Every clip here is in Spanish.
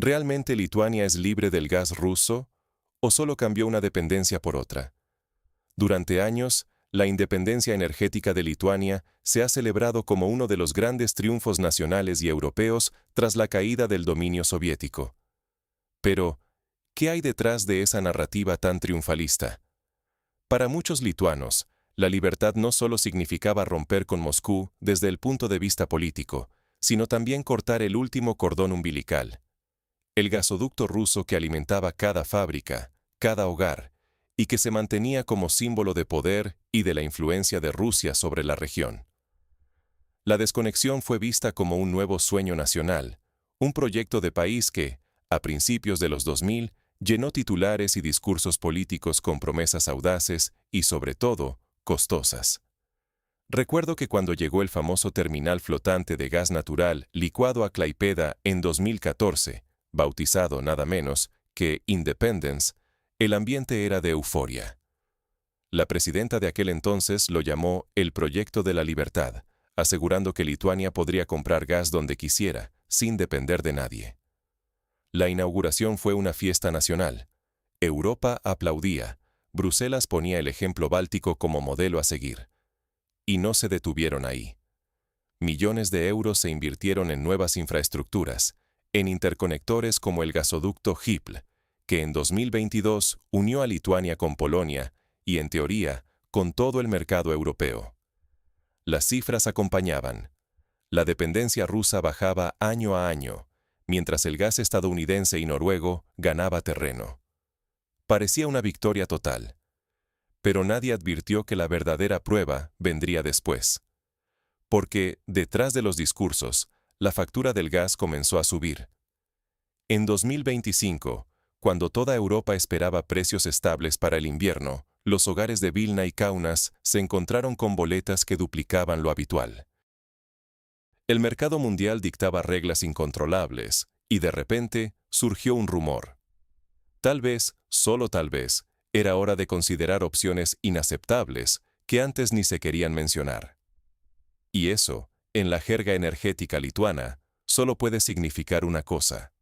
¿Realmente Lituania es libre del gas ruso o solo cambió una dependencia por otra? Durante años, la independencia energética de Lituania se ha celebrado como uno de los grandes triunfos nacionales y europeos tras la caída del dominio soviético. Pero, ¿qué hay detrás de esa narrativa tan triunfalista? Para muchos lituanos, la libertad no solo significaba romper con Moscú desde el punto de vista político, sino también cortar el último cordón umbilical. El gasoducto ruso que alimentaba cada fábrica, cada hogar, y que se mantenía como símbolo de poder y de la influencia de Rusia sobre la región. La desconexión fue vista como un nuevo sueño nacional, un proyecto de país que, a principios de los 2000, llenó titulares y discursos políticos con promesas audaces y, sobre todo, costosas. Recuerdo que cuando llegó el famoso terminal flotante de gas natural licuado a Klaipėda en 2014, bautizado nada menos que Independence, el ambiente era de euforia. La presidenta de aquel entonces lo llamó el Proyecto de la Libertad, asegurando que Lituania podría comprar gas donde quisiera, sin depender de nadie. La inauguración fue una fiesta nacional. Europa aplaudía, Bruselas ponía el ejemplo báltico como modelo a seguir. Y no se detuvieron ahí. Millones de euros se invirtieron en nuevas infraestructuras, en interconectores como el gasoducto Hypl, que en 2022 unió a Lituania con Polonia y, en teoría, con todo el mercado europeo. Las cifras acompañaban. La dependencia rusa bajaba año a año, mientras el gas estadounidense y noruego ganaba terreno. Parecía una victoria total. Pero nadie advirtió que la verdadera prueba vendría después. Porque, detrás de los discursos, la factura del gas comenzó a subir. En 2025, cuando toda Europa esperaba precios estables para el invierno, los hogares de Vilna y Kaunas se encontraron con boletas que duplicaban lo habitual. El mercado mundial dictaba reglas incontrolables, y de repente surgió un rumor. Tal vez, solo tal vez, era hora de considerar opciones inaceptables que antes ni se querían mencionar. Y eso, en la jerga energética lituana, solo puede significar una cosa: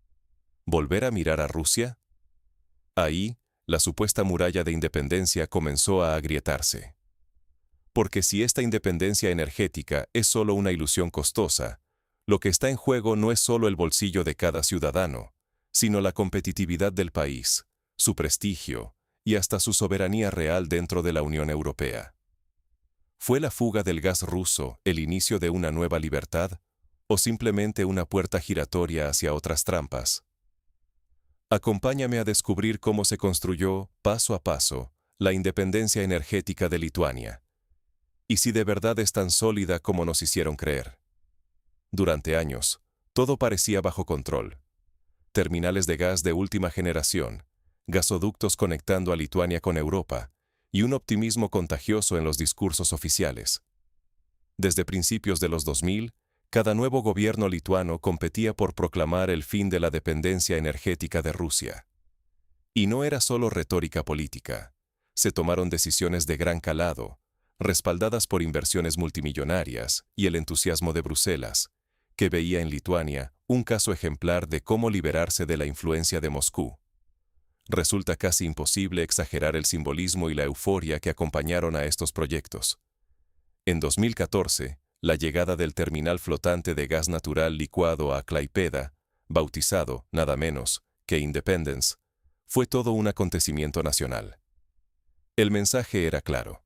¿volver a mirar a Rusia? Ahí, la supuesta muralla de independencia comenzó a agrietarse. Porque si esta independencia energética es solo una ilusión costosa, lo que está en juego no es solo el bolsillo de cada ciudadano, sino la competitividad del país, su prestigio y hasta su soberanía real dentro de la Unión Europea. ¿Fue la fuga del gas ruso el inicio de una nueva libertad o simplemente una puerta giratoria hacia otras trampas? Acompáñame a descubrir cómo se construyó, paso a paso, la independencia energética de Lituania. Y si de verdad es tan sólida como nos hicieron creer. Durante años, todo parecía bajo control. Terminales de gas de última generación, gasoductos conectando a Lituania con Europa, y un optimismo contagioso en los discursos oficiales. Desde principios de los 2000, cada nuevo gobierno lituano competía por proclamar el fin de la dependencia energética de Rusia. Y no era solo retórica política. Se tomaron decisiones de gran calado, respaldadas por inversiones multimillonarias y el entusiasmo de Bruselas, que veía en Lituania un caso ejemplar de cómo liberarse de la influencia de Moscú. Resulta casi imposible exagerar el simbolismo y la euforia que acompañaron a estos proyectos. En 2014, la llegada del terminal flotante de gas natural licuado a Klaipėda, bautizado, nada menos, que Independence, fue todo un acontecimiento nacional. El mensaje era claro.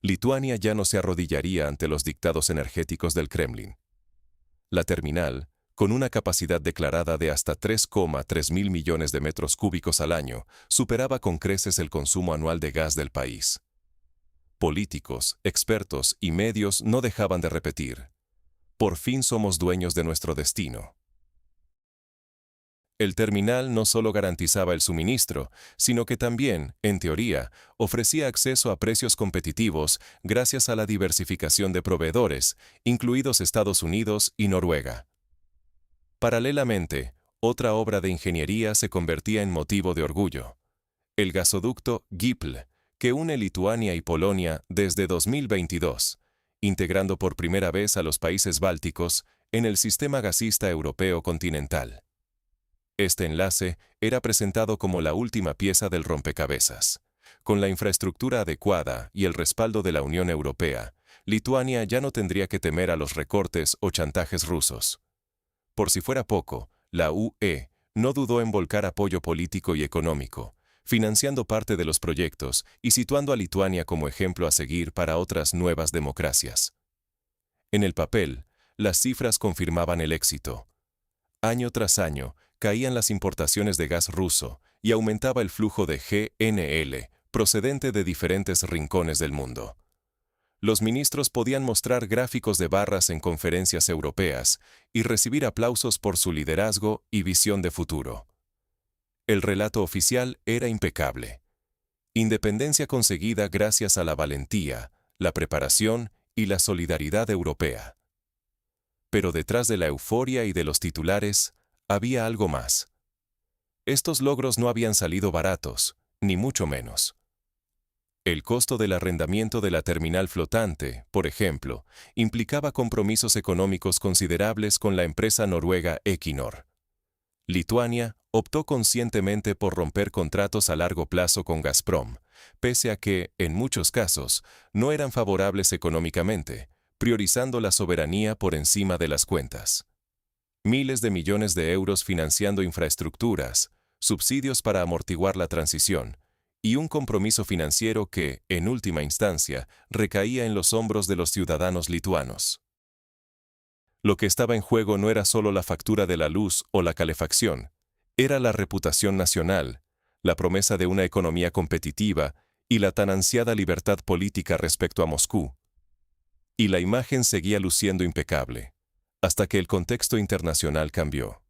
Lituania ya no se arrodillaría ante los dictados energéticos del Kremlin. La terminal, con una capacidad declarada de hasta 3,3 mil millones de metros cúbicos al año, superaba con creces el consumo anual de gas del país. Políticos, expertos y medios no dejaban de repetir: por fin somos dueños de nuestro destino. El terminal no solo garantizaba el suministro, sino que también, en teoría, ofrecía acceso a precios competitivos gracias a la diversificación de proveedores, incluidos Estados Unidos y Noruega. Paralelamente, otra obra de ingeniería se convertía en motivo de orgullo: el gasoducto Hypl, que une Lituania y Polonia desde 2022, integrando por primera vez a los países bálticos en el sistema gasista europeo continental. Este enlace era presentado como la última pieza del rompecabezas. Con la infraestructura adecuada y el respaldo de la Unión Europea, Lituania ya no tendría que temer a los recortes o chantajes rusos. Por si fuera poco, la UE no dudó en volcar apoyo político y económico, financiando parte de los proyectos y situando a Lituania como ejemplo a seguir para otras nuevas democracias. En el papel, las cifras confirmaban el éxito. Año tras año, caían las importaciones de gas ruso y aumentaba el flujo de GNL procedente de diferentes rincones del mundo. Los ministros podían mostrar gráficos de barras en conferencias europeas y recibir aplausos por su liderazgo y visión de futuro. El relato oficial era impecable. Independencia conseguida gracias a la valentía, la preparación y la solidaridad europea. Pero detrás de la euforia y de los titulares, había algo más. Estos logros no habían salido baratos, ni mucho menos. El costo del arrendamiento de la terminal flotante, por ejemplo, implicaba compromisos económicos considerables con la empresa noruega Equinor. Lituania optó conscientemente por romper contratos a largo plazo con Gazprom, pese a que, en muchos casos, no eran favorables económicamente, priorizando la soberanía por encima de las cuentas. Miles de millones de euros financiando infraestructuras, subsidios para amortiguar la transición, y un compromiso financiero que, en última instancia, recaía en los hombros de los ciudadanos lituanos. Lo que estaba en juego no era solo la factura de la luz o la calefacción, era la reputación nacional, la promesa de una economía competitiva y la tan ansiada libertad política respecto a Moscú. Y la imagen seguía luciendo impecable, hasta que el contexto internacional cambió.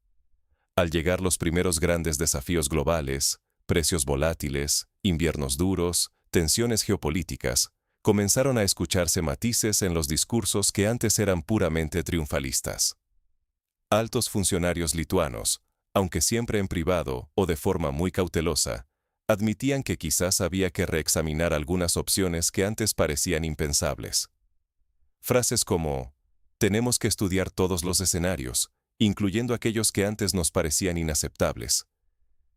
Al llegar los primeros grandes desafíos globales, precios volátiles, inviernos duros, tensiones geopolíticas, comenzaron a escucharse matices en los discursos que antes eran puramente triunfalistas. Altos funcionarios lituanos, aunque siempre en privado o de forma muy cautelosa, admitían que quizás había que reexaminar algunas opciones que antes parecían impensables. Frases como, tenemos que estudiar todos los escenarios, incluyendo aquellos que antes nos parecían inaceptables,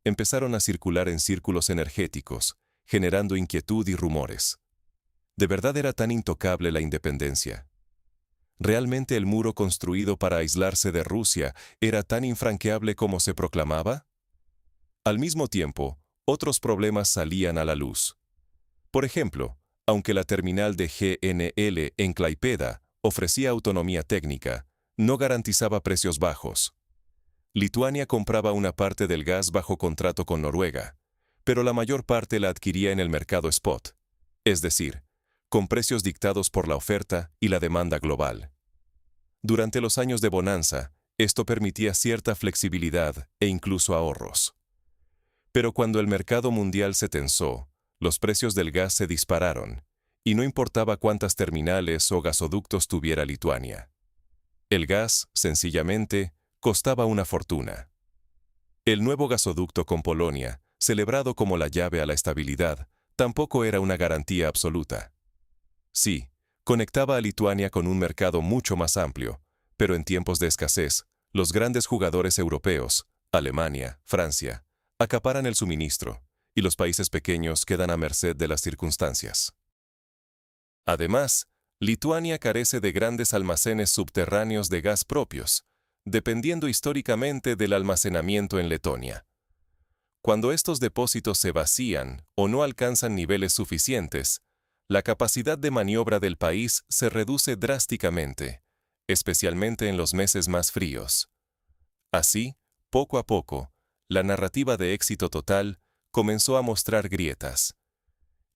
empezaron a circular en círculos energéticos, generando inquietud y rumores. ¿De verdad era tan intocable la independencia? ¿Realmente el muro construido para aislarse de Rusia era tan infranqueable como se proclamaba? Al mismo tiempo, otros problemas salían a la luz. Por ejemplo, aunque la terminal de GNL en Klaipėda ofrecía autonomía técnica, no garantizaba precios bajos. Lituania compraba una parte del gas bajo contrato con Noruega, pero la mayor parte la adquiría en el mercado spot, es decir, con precios dictados por la oferta y la demanda global. Durante los años de bonanza, esto permitía cierta flexibilidad e incluso ahorros. Pero cuando el mercado mundial se tensó, los precios del gas se dispararon, y no importaba cuántas terminales o gasoductos tuviera Lituania. El gas, sencillamente, costaba una fortuna. El nuevo gasoducto con Polonia, celebrado como la llave a la estabilidad, tampoco era una garantía absoluta. Sí, conectaba a Lituania con un mercado mucho más amplio, pero en tiempos de escasez, los grandes jugadores europeos, Alemania, Francia, acaparan el suministro, y los países pequeños quedan a merced de las circunstancias. Además, Lituania carece de grandes almacenes subterráneos de gas propios, dependiendo históricamente del almacenamiento en Letonia. Cuando estos depósitos se vacían o no alcanzan niveles suficientes, la capacidad de maniobra del país se reduce drásticamente, especialmente en los meses más fríos. Así, poco a poco, la narrativa de éxito total comenzó a mostrar grietas.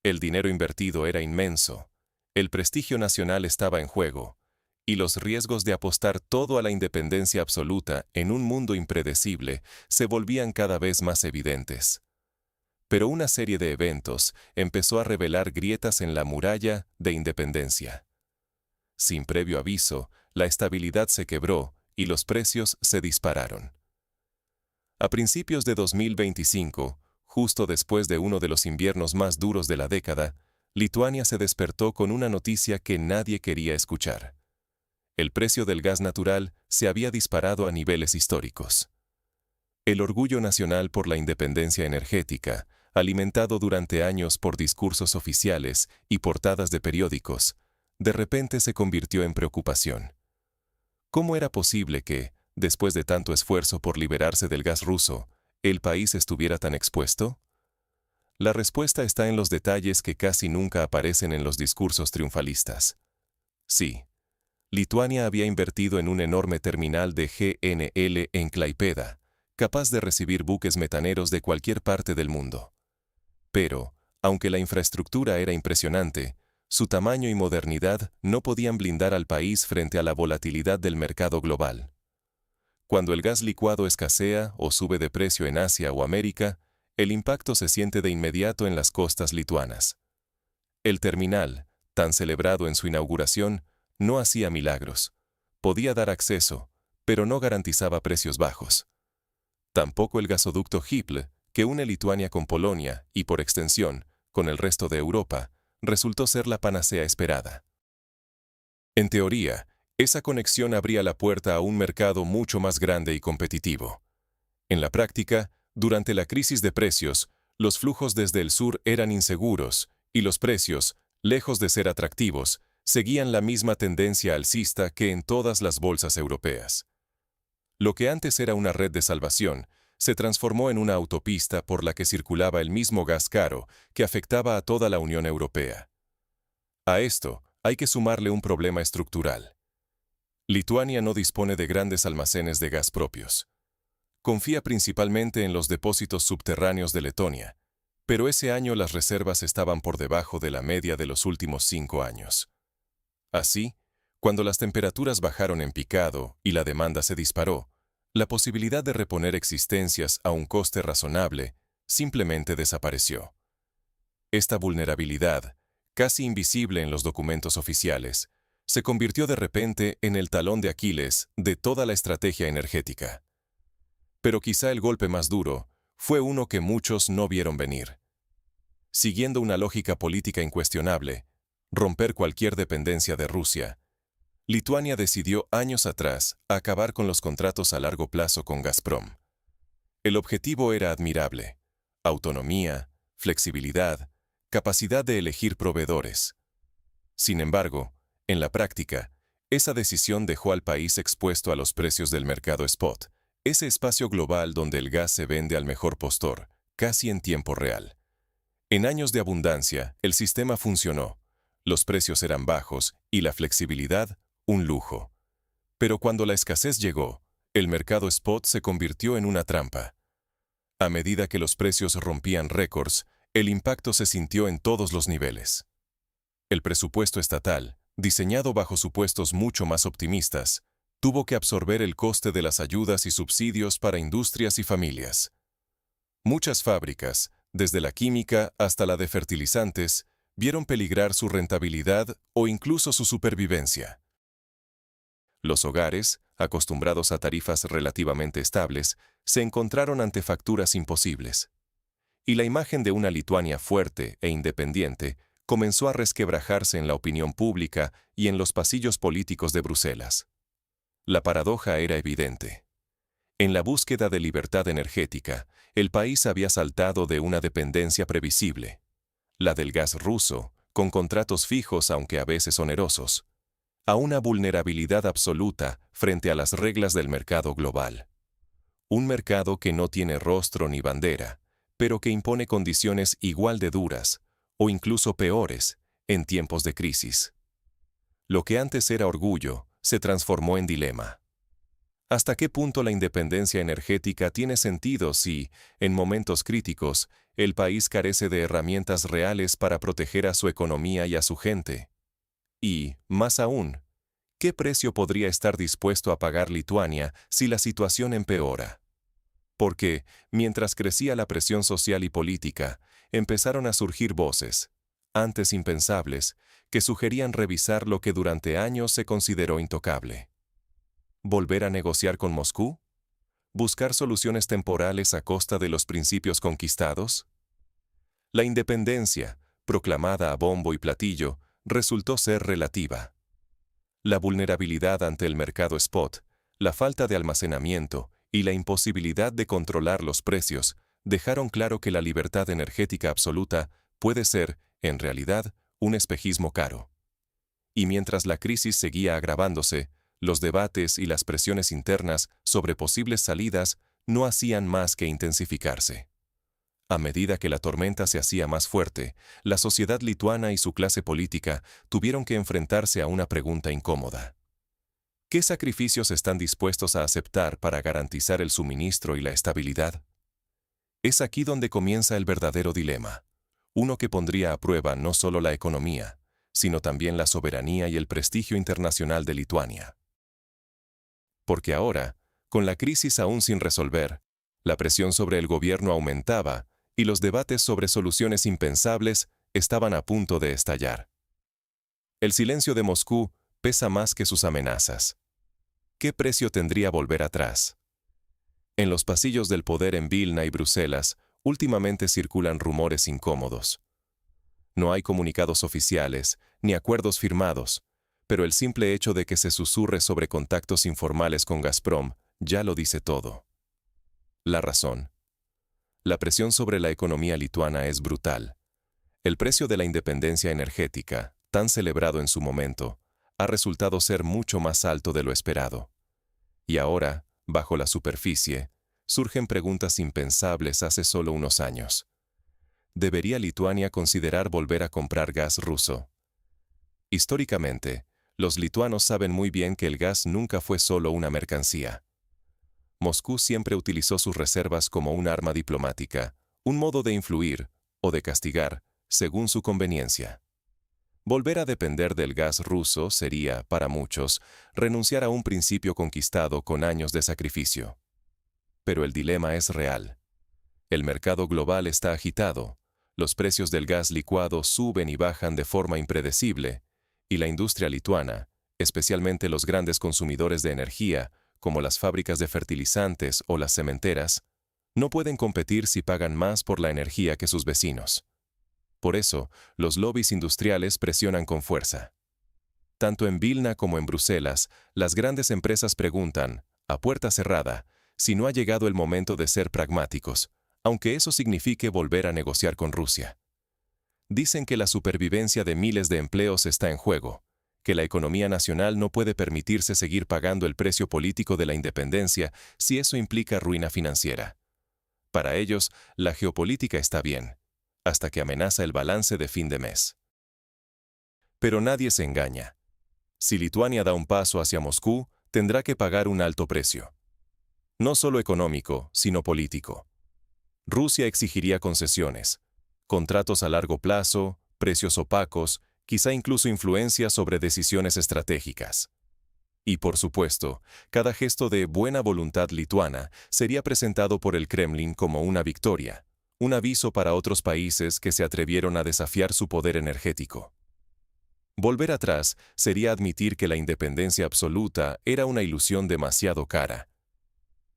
El dinero invertido era inmenso, el prestigio nacional estaba en juego, y los riesgos de apostar todo a la independencia absoluta en un mundo impredecible se volvían cada vez más evidentes. Pero una serie de eventos empezó a revelar grietas en la muralla de independencia. Sin previo aviso, la estabilidad se quebró y los precios se dispararon. A principios de 2025, justo después de uno de los inviernos más duros de la década, Lituania se despertó con una noticia que nadie quería escuchar. El precio del gas natural se había disparado a niveles históricos. El orgullo nacional por la independencia energética, alimentado durante años por discursos oficiales y portadas de periódicos, de repente se convirtió en preocupación. ¿Cómo era posible que, después de tanto esfuerzo por liberarse del gas ruso, el país estuviera tan expuesto? La respuesta está en los detalles que casi nunca aparecen en los discursos triunfalistas. Sí, Lituania había invertido en un enorme terminal de GNL en Klaipėda, capaz de recibir buques metaneros de cualquier parte del mundo. Pero, aunque la infraestructura era impresionante, su tamaño y modernidad no podían blindar al país frente a la volatilidad del mercado global. Cuando el gas licuado escasea o sube de precio en Asia o América, el impacto se siente de inmediato en las costas lituanas. El terminal, tan celebrado en su inauguración, no hacía milagros. Podía dar acceso, pero no garantizaba precios bajos. Tampoco el gasoducto Hypl, que une Lituania con Polonia y, por extensión, con el resto de Europa, resultó ser la panacea esperada. En teoría, esa conexión abría la puerta a un mercado mucho más grande y competitivo. En la práctica, durante la crisis de precios, los flujos desde el sur eran inseguros y los precios, lejos de ser atractivos, seguían la misma tendencia alcista que en todas las bolsas europeas. Lo que antes era una red de salvación, se transformó en una autopista por la que circulaba el mismo gas caro que afectaba a toda la Unión Europea. A esto hay que sumarle un problema estructural. Lituania no dispone de grandes almacenes de gas propios. Confía principalmente en los depósitos subterráneos de Letonia, pero ese año las reservas estaban por debajo de la media de los últimos 5 años. Así, cuando las temperaturas bajaron en picado y la demanda se disparó, la posibilidad de reponer existencias a un coste razonable simplemente desapareció. Esta vulnerabilidad, casi invisible en los documentos oficiales, se convirtió de repente en el talón de Aquiles de toda la estrategia energética. Pero quizá el golpe más duro fue uno que muchos no vieron venir. Siguiendo una lógica política incuestionable, romper cualquier dependencia de Rusia, Lituania decidió años atrás acabar con los contratos a largo plazo con Gazprom. El objetivo era admirable: autonomía, flexibilidad, capacidad de elegir proveedores. Sin embargo, en la práctica, esa decisión dejó al país expuesto a los precios del mercado spot, ese espacio global donde el gas se vende al mejor postor, casi en tiempo real. En años de abundancia, el sistema funcionó, los precios eran bajos y la flexibilidad, un lujo. Pero cuando la escasez llegó, el mercado spot se convirtió en una trampa. A medida que los precios rompían récords, el impacto se sintió en todos los niveles. El presupuesto estatal, diseñado bajo supuestos mucho más optimistas, tuvo que absorber el coste de las ayudas y subsidios para industrias y familias. Muchas fábricas, desde la química hasta la de fertilizantes, vieron peligrar su rentabilidad o incluso su supervivencia. Los hogares, acostumbrados a tarifas relativamente estables, se encontraron ante facturas imposibles. Y la imagen de una Lituania fuerte e independiente comenzó a resquebrajarse en la opinión pública y en los pasillos políticos de Bruselas. La paradoja era evidente. En la búsqueda de libertad energética, el país había saltado de una dependencia previsible, la del gas ruso, con contratos fijos aunque a veces onerosos, a una vulnerabilidad absoluta frente a las reglas del mercado global. Un mercado que no tiene rostro ni bandera, pero que impone condiciones igual de duras, o incluso peores, en tiempos de crisis. Lo que antes era orgullo, se transformó en dilema. ¿Hasta qué punto la independencia energética tiene sentido si, en momentos críticos, el país carece de herramientas reales para proteger a su economía y a su gente? Y, más aún, ¿qué precio podría estar dispuesto a pagar Lituania si la situación empeora? Porque, mientras crecía la presión social y política, empezaron a surgir voces, antes impensables, que sugerían revisar lo que durante años se consideró intocable. ¿Volver a negociar con Moscú? ¿Buscar soluciones temporales a costa de los principios conquistados? La independencia, proclamada a bombo y platillo, resultó ser relativa. La vulnerabilidad ante el mercado spot, la falta de almacenamiento y la imposibilidad de controlar los precios dejaron claro que la libertad energética absoluta puede ser, en realidad, un espejismo caro. Y mientras la crisis seguía agravándose, los debates y las presiones internas sobre posibles salidas no hacían más que intensificarse. A medida que la tormenta se hacía más fuerte, la sociedad lituana y su clase política tuvieron que enfrentarse a una pregunta incómoda. ¿Qué sacrificios están dispuestos a aceptar para garantizar el suministro y la estabilidad? Es aquí donde comienza el verdadero dilema, uno que pondría a prueba no solo la economía, sino también la soberanía y el prestigio internacional de Lituania. Porque ahora, con la crisis aún sin resolver, la presión sobre el gobierno aumentaba y los debates sobre soluciones impensables estaban a punto de estallar. El silencio de Moscú pesa más que sus amenazas. ¿Qué precio tendría volver atrás? En los pasillos del poder en Vilna y Bruselas, últimamente circulan rumores incómodos. No hay comunicados oficiales, ni acuerdos firmados, pero el simple hecho de que se susurre sobre contactos informales con Gazprom ya lo dice todo. La razón. La presión sobre la economía lituana es brutal. El precio de la independencia energética, tan celebrado en su momento, ha resultado ser mucho más alto de lo esperado. Y ahora, bajo la superficie, surgen preguntas impensables hace solo unos años. ¿Debería Lituania considerar volver a comprar gas ruso? Históricamente, los lituanos saben muy bien que el gas nunca fue solo una mercancía. Moscú siempre utilizó sus reservas como un arma diplomática, un modo de influir o de castigar, según su conveniencia. Volver a depender del gas ruso sería, para muchos, renunciar a un principio conquistado con años de sacrificio. Pero el dilema es real. El mercado global está agitado, los precios del gas licuado suben y bajan de forma impredecible, y la industria lituana, especialmente los grandes consumidores de energía, como las fábricas de fertilizantes o las cementeras, no pueden competir si pagan más por la energía que sus vecinos. Por eso, los lobbies industriales presionan con fuerza. Tanto en Vilna como en Bruselas, las grandes empresas preguntan, a puerta cerrada, si no ha llegado el momento de ser pragmáticos, aunque eso signifique volver a negociar con Rusia. Dicen que la supervivencia de miles de empleos está en juego, que la economía nacional no puede permitirse seguir pagando el precio político de la independencia si eso implica ruina financiera. Para ellos, la geopolítica está bien, hasta que amenaza el balance de fin de mes. Pero nadie se engaña. Si Lituania da un paso hacia Moscú, tendrá que pagar un alto precio. No solo económico, sino político. Rusia exigiría concesiones, contratos a largo plazo, precios opacos, quizá incluso influencia sobre decisiones estratégicas. Y por supuesto, cada gesto de buena voluntad lituana sería presentado por el Kremlin como una victoria, un aviso para otros países que se atrevieron a desafiar su poder energético. Volver atrás sería admitir que la independencia absoluta era una ilusión demasiado cara.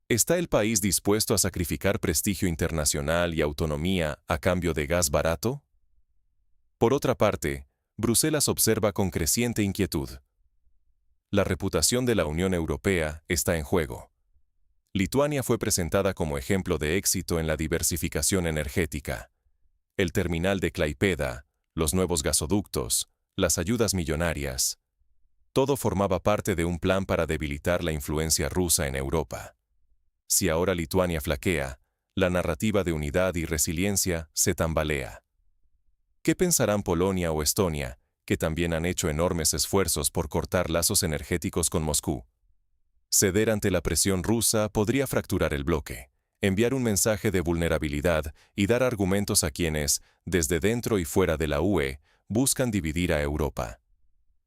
¿Está el país dispuesto a sacrificar prestigio internacional y autonomía a cambio de gas barato? Por otra parte, Bruselas observa con creciente inquietud. La reputación de la Unión Europea está en juego. Lituania fue presentada como ejemplo de éxito en la diversificación energética. El terminal de Klaipėda, los nuevos gasoductos, las ayudas millonarias. Todo formaba parte de un plan para debilitar la influencia rusa en Europa. Si ahora Lituania flaquea, la narrativa de unidad y resiliencia se tambalea. ¿Qué pensarán Polonia o Estonia, que también han hecho enormes esfuerzos por cortar lazos energéticos con Moscú? Ceder ante la presión rusa podría fracturar el bloque, enviar un mensaje de vulnerabilidad y dar argumentos a quienes, desde dentro y fuera de la UE, buscan dividir a Europa.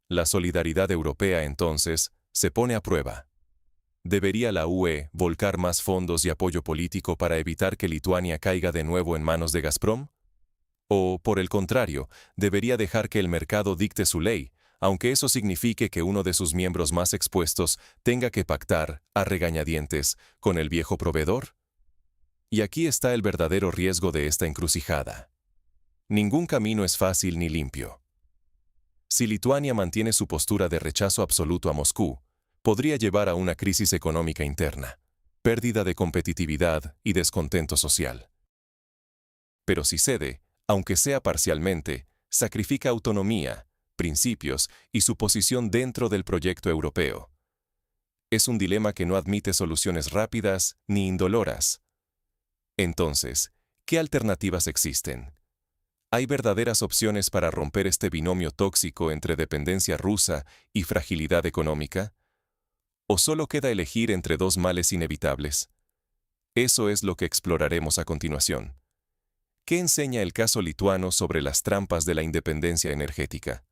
La solidaridad europea, entonces, se pone a prueba. ¿Debería la UE volcar más fondos y apoyo político para evitar que Lituania caiga de nuevo en manos de Gazprom? ¿O, por el contrario, debería dejar que el mercado dicte su ley, aunque eso signifique que uno de sus miembros más expuestos tenga que pactar, a regañadientes, con el viejo proveedor? Y aquí está el verdadero riesgo de esta encrucijada. Ningún camino es fácil ni limpio. Si Lituania mantiene su postura de rechazo absoluto a Moscú, podría llevar a una crisis económica interna. pérdida de competitividad y descontento social. Pero si cede, aunque sea parcialmente, sacrifica autonomía, principios y su posición dentro del proyecto europeo. Es un dilema que no admite soluciones rápidas ni indoloras. Entonces, ¿qué alternativas existen? ¿Hay verdaderas opciones para romper este binomio tóxico entre dependencia rusa y fragilidad económica? ¿O solo queda elegir entre dos males inevitables? Eso es lo que exploraremos a continuación. ¿Qué enseña el caso lituano sobre las trampas de la independencia energética?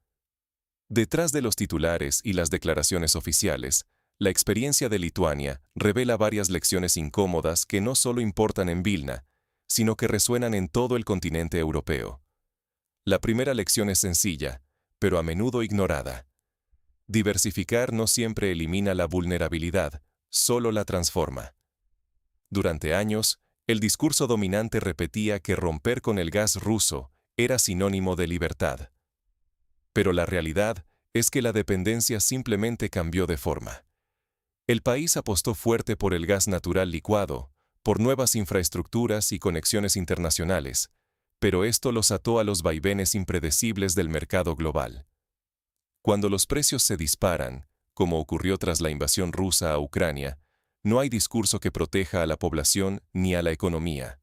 Detrás de los titulares y las declaraciones oficiales, la experiencia de Lituania revela varias lecciones incómodas que no solo importan en Vilna, sino que resuenan en todo el continente europeo. La primera lección es sencilla, pero a menudo ignorada. Diversificar no siempre elimina la vulnerabilidad, solo la transforma. Durante años, el discurso dominante repetía que romper con el gas ruso era sinónimo de libertad. Pero la realidad es que la dependencia simplemente cambió de forma. El país apostó fuerte por el gas natural licuado, por nuevas infraestructuras y conexiones internacionales, pero esto los ató a los vaivenes impredecibles del mercado global. Cuando los precios se disparan, como ocurrió tras la invasión rusa a Ucrania, no hay discurso que proteja a la población ni a la economía.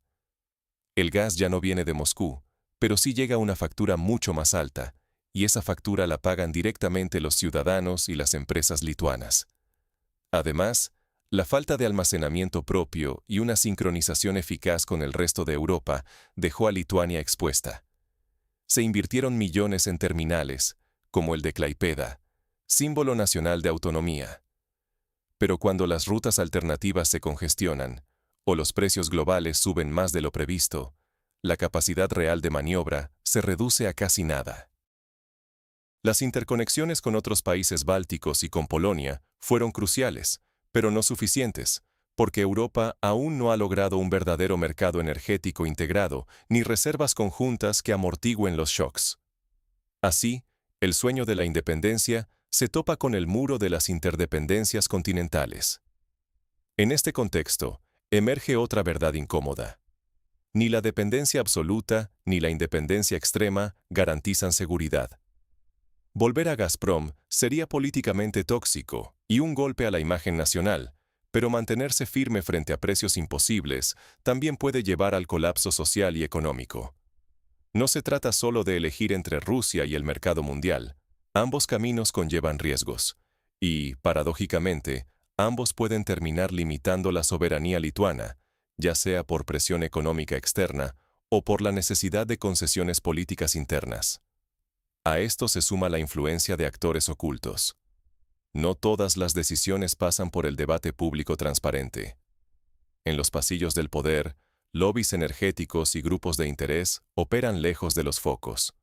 El gas ya no viene de Moscú, pero sí llega una factura mucho más alta, y esa factura la pagan directamente los ciudadanos y las empresas lituanas. Además, la falta de almacenamiento propio y una sincronización eficaz con el resto de Europa dejó a Lituania expuesta. Se invirtieron millones en terminales, como el de Klaipėda, símbolo nacional de autonomía. Pero cuando las rutas alternativas se congestionan, o los precios globales suben más de lo previsto, la capacidad real de maniobra se reduce a casi nada. Las interconexiones con otros países bálticos y con Polonia fueron cruciales, pero no suficientes, porque Europa aún no ha logrado un verdadero mercado energético integrado ni reservas conjuntas que amortigüen los shocks. Así, el sueño de la independencia se topa con el muro de las interdependencias continentales. En este contexto, emerge otra verdad incómoda. Ni la dependencia absoluta ni la independencia extrema garantizan seguridad. Volver a Gazprom sería políticamente tóxico y un golpe a la imagen nacional, pero mantenerse firme frente a precios imposibles también puede llevar al colapso social y económico. No se trata solo de elegir entre Rusia y el mercado mundial. Ambos caminos conllevan riesgos, y, paradójicamente, ambos pueden terminar limitando la soberanía lituana, ya sea por presión económica externa o por la necesidad de concesiones políticas internas. A esto se suma la influencia de actores ocultos. No todas las decisiones pasan por el debate público transparente. En los pasillos del poder, lobbies energéticos y grupos de interés operan lejos de los focos.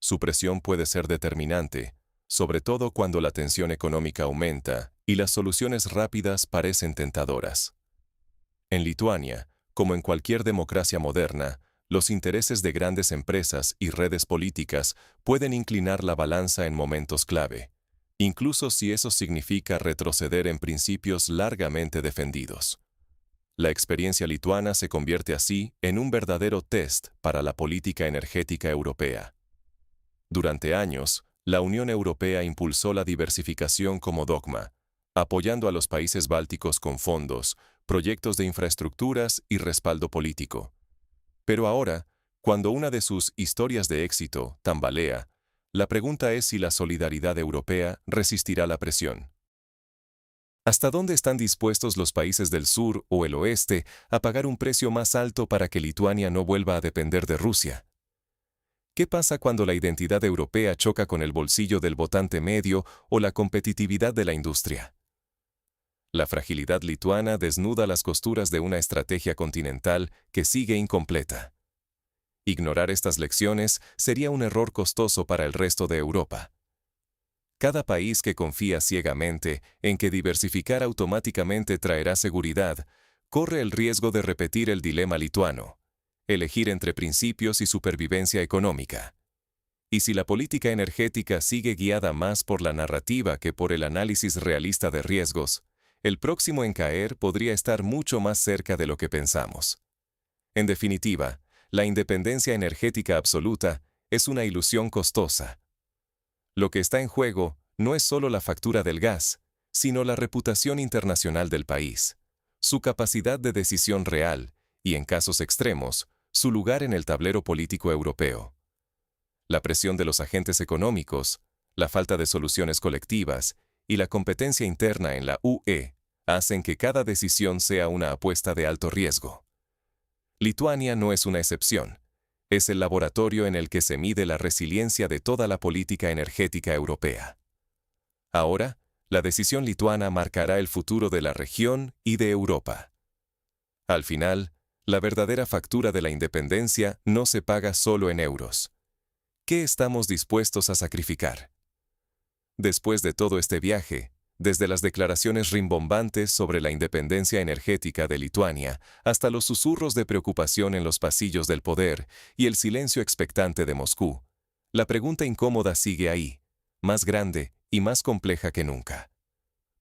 Su presión puede ser determinante, sobre todo cuando la tensión económica aumenta y las soluciones rápidas parecen tentadoras. En Lituania, como en cualquier democracia moderna, los intereses de grandes empresas y redes políticas pueden inclinar la balanza en momentos clave, incluso si eso significa retroceder en principios largamente defendidos. La experiencia lituana se convierte así en un verdadero test para la política energética europea. Durante años, la Unión Europea impulsó la diversificación como dogma, apoyando a los países bálticos con fondos, proyectos de infraestructuras y respaldo político. Pero ahora, cuando una de sus historias de éxito tambalea, la pregunta es si la solidaridad europea resistirá la presión. ¿Hasta dónde están dispuestos los países del sur o el oeste a pagar un precio más alto para que Lituania no vuelva a depender de Rusia? ¿Qué pasa cuando la identidad europea choca con el bolsillo del votante medio o la competitividad de la industria? La fragilidad lituana desnuda las costuras de una estrategia continental que sigue incompleta. Ignorar estas lecciones sería un error costoso para el resto de Europa. Cada país que confía ciegamente en que diversificar automáticamente traerá seguridad, corre el riesgo de repetir el dilema lituano: elegir entre principios y supervivencia económica. Y si la política energética sigue guiada más por la narrativa que por el análisis realista de riesgos, el próximo en caer podría estar mucho más cerca de lo que pensamos. En definitiva, la independencia energética absoluta es una ilusión costosa. Lo que está en juego no es solo la factura del gas, sino la reputación internacional del país, su capacidad de decisión real y, en casos extremos, su lugar en el tablero político europeo. La presión de los agentes económicos, la falta de soluciones colectivas y la competencia interna en la UE hacen que cada decisión sea una apuesta de alto riesgo. Lituania no es una excepción. Es el laboratorio en el que se mide la resiliencia de toda la política energética europea. Ahora, la decisión lituana marcará el futuro de la región y de Europa. Al final, la verdadera factura de la independencia no se paga solo en euros. ¿Qué estamos dispuestos a sacrificar? Después de todo este viaje, desde las declaraciones rimbombantes sobre la independencia energética de Lituania hasta los susurros de preocupación en los pasillos del poder y el silencio expectante de Moscú, la pregunta incómoda sigue ahí, más grande y más compleja que nunca.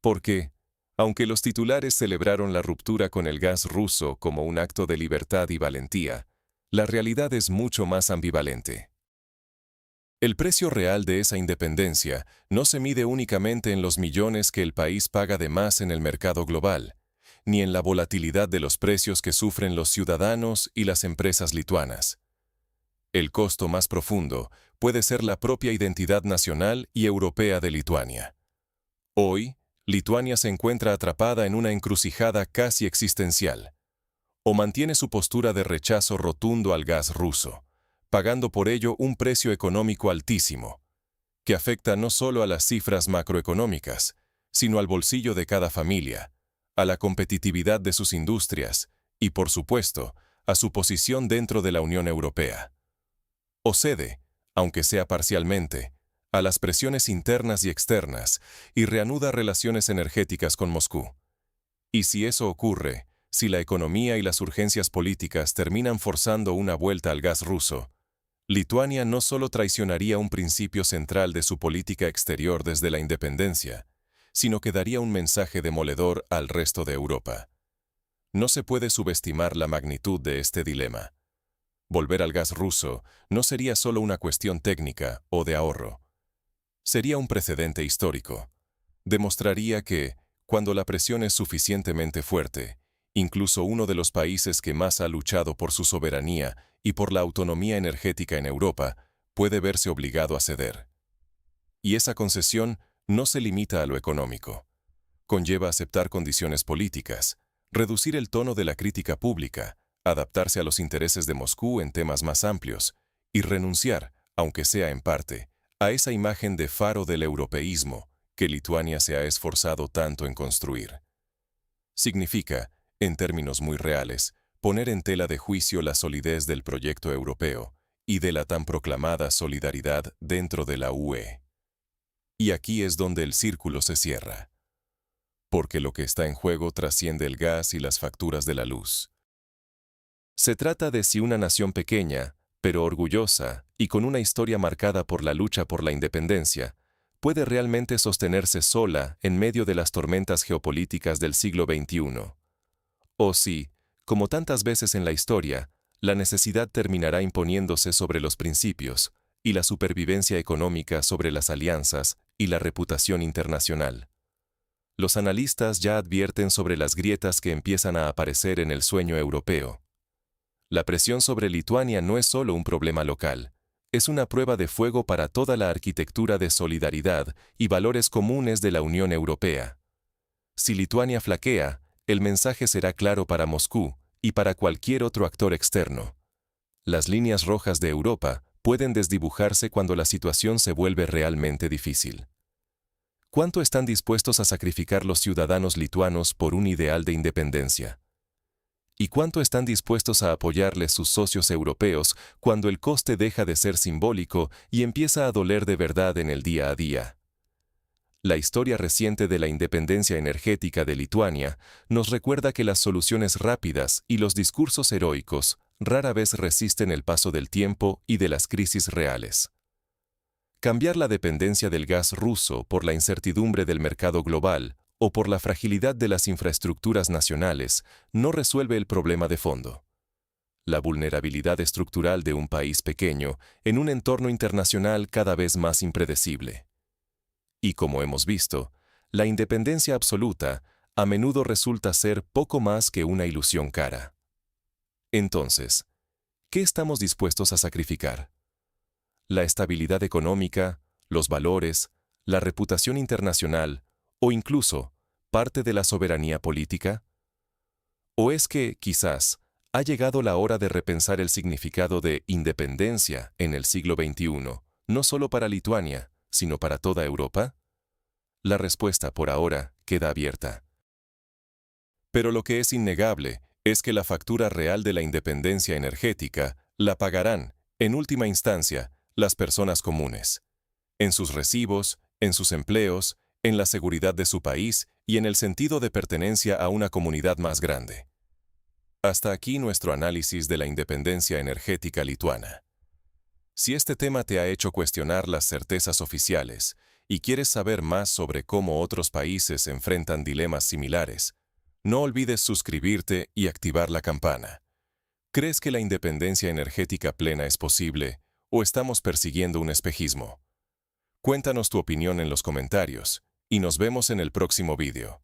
Porque, aunque los titulares celebraron la ruptura con el gas ruso como un acto de libertad y valentía, la realidad es mucho más ambivalente. El precio real de esa independencia no se mide únicamente en los millones que el país paga de más en el mercado global, ni en la volatilidad de los precios que sufren los ciudadanos y las empresas lituanas. El costo más profundo puede ser la propia identidad nacional y europea de Lituania. Hoy, Lituania se encuentra atrapada en una encrucijada casi existencial. O mantiene su postura de rechazo rotundo al gas ruso, pagando por ello un precio económico altísimo, que afecta no solo a las cifras macroeconómicas, sino al bolsillo de cada familia, a la competitividad de sus industrias y, por supuesto, a su posición dentro de la Unión Europea. O cede, aunque sea parcialmente, a las presiones internas y externas y reanuda relaciones energéticas con Moscú. Y si eso ocurre, si la economía y las urgencias políticas terminan forzando una vuelta al gas ruso, Lituania no solo traicionaría un principio central de su política exterior desde la independencia, sino que daría un mensaje demoledor al resto de Europa. No se puede subestimar la magnitud de este dilema. Volver al gas ruso no sería solo una cuestión técnica o de ahorro. Sería un precedente histórico. Demostraría que, cuando la presión es suficientemente fuerte, incluso uno de los países que más ha luchado por su soberanía y por la autonomía energética en Europa, puede verse obligado a ceder. Y esa concesión no se limita a lo económico. Conlleva aceptar condiciones políticas, reducir el tono de la crítica pública, adaptarse a los intereses de Moscú en temas más amplios, y renunciar, aunque sea en parte, a esa imagen de faro del europeísmo que Lituania se ha esforzado tanto en construir. Significa, en términos muy reales, poner en tela de juicio la solidez del proyecto europeo y de la tan proclamada solidaridad dentro de la UE. Y aquí es donde el círculo se cierra. Porque lo que está en juego trasciende el gas y las facturas de la luz. Se trata de si una nación pequeña, pero orgullosa y con una historia marcada por la lucha por la independencia, puede realmente sostenerse sola en medio de las tormentas geopolíticas del siglo XXI. O si, como tantas veces en la historia, la necesidad terminará imponiéndose sobre los principios y la supervivencia económica sobre las alianzas y la reputación internacional. Los analistas ya advierten sobre las grietas que empiezan a aparecer en el sueño europeo. La presión sobre Lituania no es solo un problema local, es una prueba de fuego para toda la arquitectura de solidaridad y valores comunes de la Unión Europea. Si Lituania flaquea, el mensaje será claro para Moscú y para cualquier otro actor externo. Las líneas rojas de Europa pueden desdibujarse cuando la situación se vuelve realmente difícil. ¿Cuánto están dispuestos a sacrificar los ciudadanos lituanos por un ideal de independencia? ¿Y cuánto están dispuestos a apoyarles sus socios europeos cuando el coste deja de ser simbólico y empieza a doler de verdad en el día a día? La historia reciente de la independencia energética de Lituania nos recuerda que las soluciones rápidas y los discursos heroicos rara vez resisten el paso del tiempo y de las crisis reales. Cambiar la dependencia del gas ruso por la incertidumbre del mercado global o por la fragilidad de las infraestructuras nacionales, no resuelve el problema de fondo: la vulnerabilidad estructural de un país pequeño en un entorno internacional cada vez más impredecible. Y como hemos visto, la independencia absoluta a menudo resulta ser poco más que una ilusión cara. Entonces, ¿qué estamos dispuestos a sacrificar? ¿La estabilidad económica, los valores, la reputación internacional o incluso parte de la soberanía política? ¿O es que, quizás, ha llegado la hora de repensar el significado de independencia en el siglo XXI, no solo para Lituania, sino para toda Europa? La respuesta por ahora queda abierta. Pero lo que es innegable es que la factura real de la independencia energética la pagarán, en última instancia, las personas comunes, en sus recibos, en sus empleos, en la seguridad de su país y en el sentido de pertenencia a una comunidad más grande. Hasta aquí nuestro análisis de la independencia energética lituana. Si este tema te ha hecho cuestionar las certezas oficiales y quieres saber más sobre cómo otros países enfrentan dilemas similares, no olvides suscribirte y activar la campana. ¿Crees que la independencia energética plena es posible o estamos persiguiendo un espejismo? Cuéntanos tu opinión en los comentarios y nos vemos en el próximo vídeo.